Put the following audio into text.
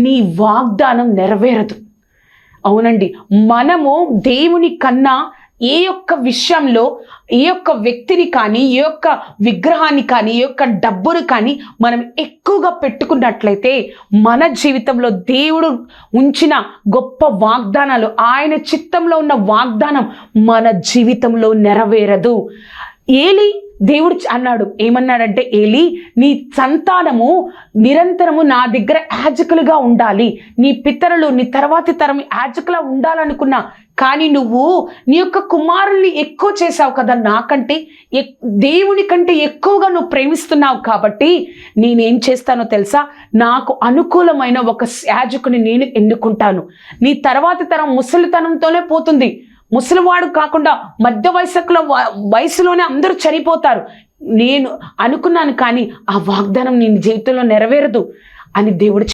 నీ వాగ్దానం నెరవేరదు. అవునండి, మనము దేవుని కన్నా ఏ యొక్క విషయంలో ఏ యొక్క వ్యక్తిని కానీ, ఏ యొక్క విగ్రహాన్ని కానీ, ఏ యొక్క డబ్బును కానీ మనం ఎక్కువగా పెట్టుకున్నట్లయితే మన జీవితంలో దేవుడు ఉంచిన గొప్ప వాగ్దానాలు, ఆయన చిత్తంలో ఉన్న వాగ్దానం మన జీవితంలో నెరవేరదు. ఏలీ దేవుడు అన్నాడు, ఏమన్నాడంటే, ఏలీ నీ సంతానము నిరంతరము నా దగ్గర యాజకులుగా ఉండాలి, నీ పితరులు నీ తర్వాతి తరం యాజకులా ఉండాలనుకున్నా, కానీ నువ్వు నీ యొక్క కుమారుల్ని ఎక్కువ చేసావు కదా, నాకంటే దేవుని కంటే ఎక్కువగా నువ్వు ప్రేమిస్తున్నావు కాబట్టి నేనేం చేస్తానో తెలుసా, నాకు అనుకూలమైన ఒక యాజకుని నేను ఎన్నుకుంటాను. నీ తర్వాతి తరం ముసలితనంతోనే పోతుంది, ముసలివాడు కాకుండా మధ్య వయసులోనే అందరూ చనిపోతారు. నేను అనుకున్నాను, కానీ ఆ వాగ్దానం నీ జీవితంలో నెరవేరదు అని దేవుడు